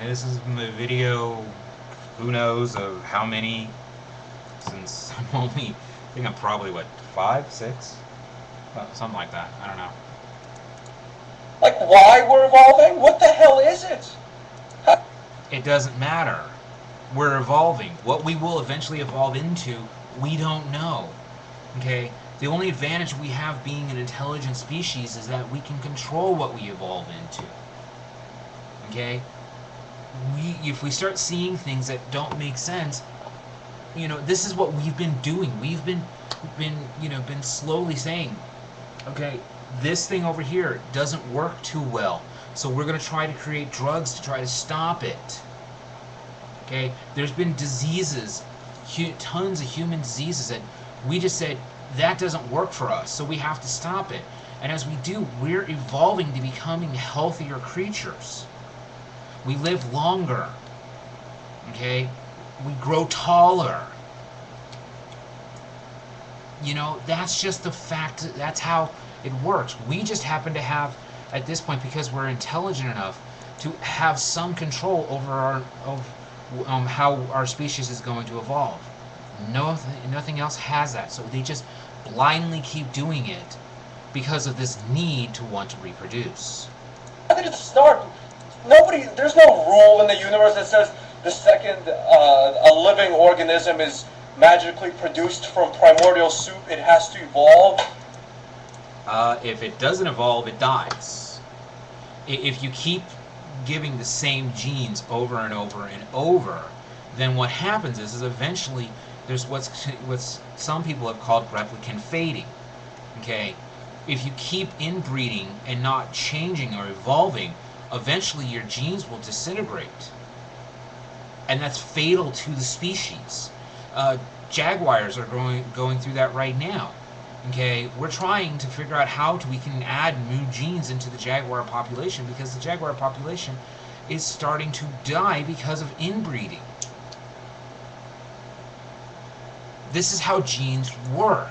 This is my video, who knows of how many, since I'm only, I think I'm probably, what, 5, 6? Something like that. I don't know. Like, why we're evolving? What the hell is it? It doesn't matter. We're evolving. What we will eventually evolve into, we don't know. Okay? The only advantage we have being an intelligent species is that we can control what we evolve into. Okay? If we start seeing things that don't make sense, this is what we've been doing. We've been slowly saying, okay, this thing over here doesn't work too well, so we're going to try to create drugs to try to stop it. Okay, there's been diseases, tons of human diseases that we just said that doesn't work for us, so we have to stop it. And as we do, we're evolving to becoming healthier creatures. We live longer. Okay, we grow taller. That's just the fact. That's how it works. We just happen to have, at this point, because we're intelligent enough to have some control over how our species is going to evolve. Nothing else has that. So they just blindly keep doing it because of this need to want to reproduce. How did it start? There's no rule in the universe that says the second a living organism is magically produced from primordial soup, it has to evolve. If it doesn't evolve, it dies. If you keep giving the same genes over and over and over, then what happens is eventually there's what's some people have called replicant fading. Okay, if you keep inbreeding and not changing or evolving, eventually your genes will disintegrate, and that's fatal to the species. Jaguars are going through that right now. Okay, we're trying to figure out how we can add new genes into the jaguar population, because the jaguar population is starting to die because of inbreeding. This is how genes work.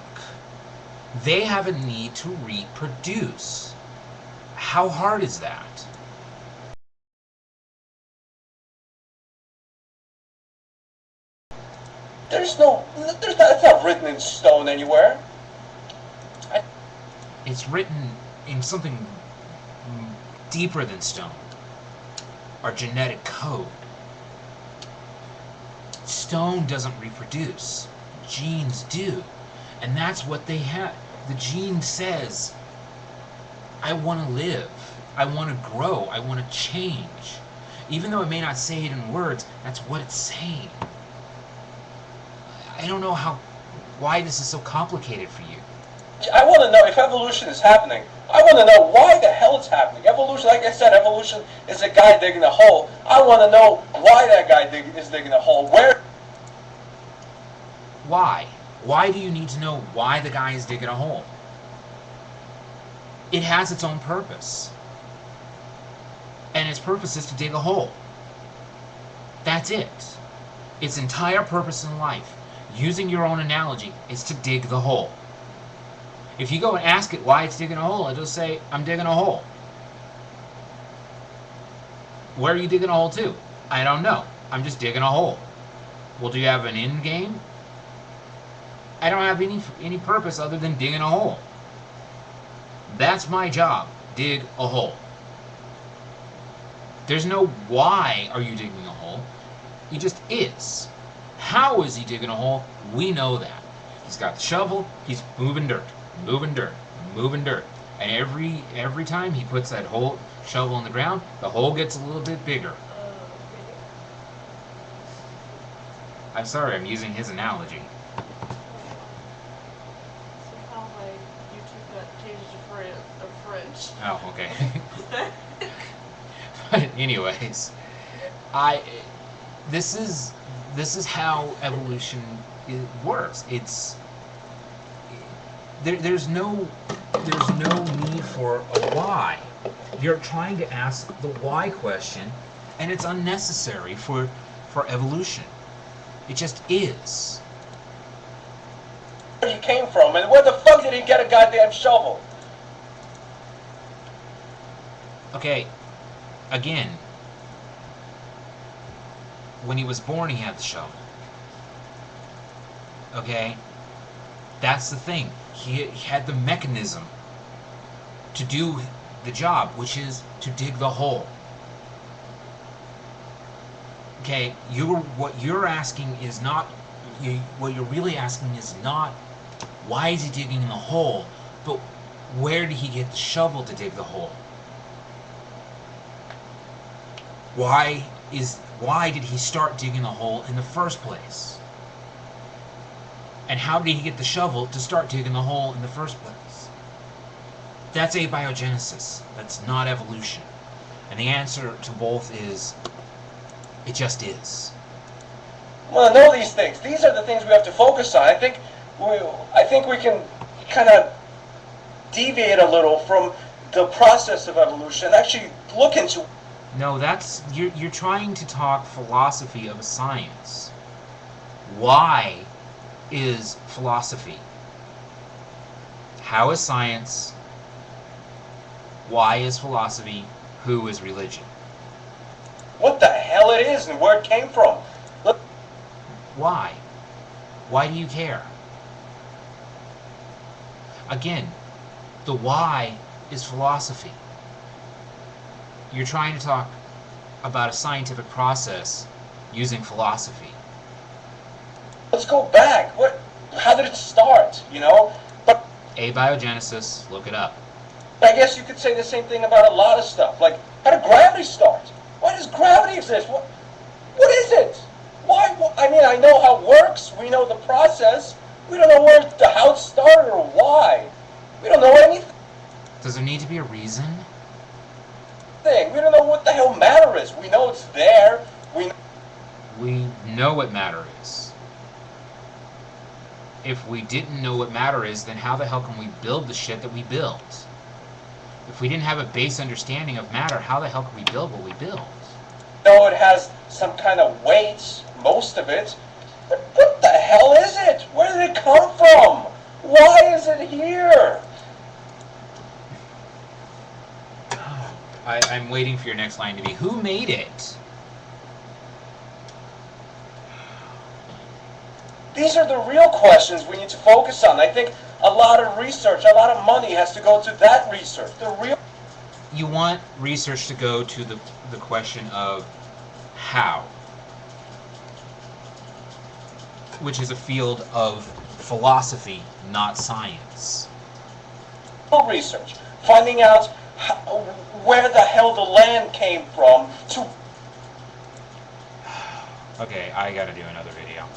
They have a need to reproduce. How hard is that? It's not written in stone anywhere. It's written in something deeper than stone. Our genetic code. Stone doesn't reproduce. Genes do. And that's what they have. The gene says, I want to live. I want to grow. I want to change. Even though it may not say it in words, that's what it's saying. I don't know why this is so complicated for you. I want to know if evolution is happening. I want to know why the hell it's happening. Evolution, like I said, evolution is a guy digging a hole. I want to know why that guy is digging a hole. Where? Why? Why do you need to know why the guy is digging a hole? It has its own purpose. And its purpose is to dig a hole. That's it. Its entire purpose in life, using your own analogy, is to dig the hole. If you go and ask it why it's digging a hole, it'll say, I'm digging a hole. Where are you digging a hole to? I don't know. I'm just digging a hole. Well, do you have an end game? I don't have any purpose other than digging a hole. That's my job. Dig a hole. There's no why are you digging a hole. He just is. How is he digging a hole? We know that. He's got the shovel. He's moving dirt. Moving dirt, moving dirt, and every time he puts that whole shovel in the ground, the hole gets a little bit bigger. I'm sorry, I'm using his analogy. Somehow my YouTube got changed to French. Oh, okay. But anyways, this is how evolution works. There's no need for a why. You're trying to ask the why question, and it's unnecessary for evolution. It just is. Where he came from, and where the fuck did he get a goddamn shovel? Okay, again, when he was born, he had the shovel. Okay? That's the thing. He had the mechanism to do the job, which is to dig the hole. Okay? What you're asking is not... what you're really asking is not, why is he digging the hole, but where did he get the shovel to dig the hole? Why did he start digging the hole in the first place? And how did he get the shovel to start digging the hole in the first place? That's abiogenesis. That's not evolution. And the answer to both is, it just is. Well, know these things. These are the things we have to focus on. I think we can kind of deviate a little from the process of evolution and actually look into... No, that's... You're trying to talk philosophy of a science. Why is philosophy? How is science? Why is philosophy? Who is religion? What the hell it is and where it came from. Look. Why? Why do you care? Again, the why is philosophy. You're trying to talk about a scientific process using philosophy. Let's go back. How did it start, you know? But Abiogenesis, look it up. I guess you could say the same thing about a lot of stuff. Like, how did gravity start? Why does gravity exist? What is it? Why? I mean, I know how it works. We know the process. We don't know how it started or why. We don't know anything. Does there need to be a reason? We don't know what the hell matter is. We know it's there. We know what matter is. If we didn't know what matter is, then how the hell can we build the shit that we build? If we didn't have a base understanding of matter, how the hell can we build what we build? Know it has some kind of weight, most of it. But what the hell is it? Where did it come from? Why is it here? I'm waiting for your next line to be, who made it? These are the real questions we need to focus on. I think a lot of research, a lot of money has to go to that research. You want research to go to the question of how, which is a field of philosophy, not science. Research, finding out where the hell the land came from. Okay, I gotta do another video.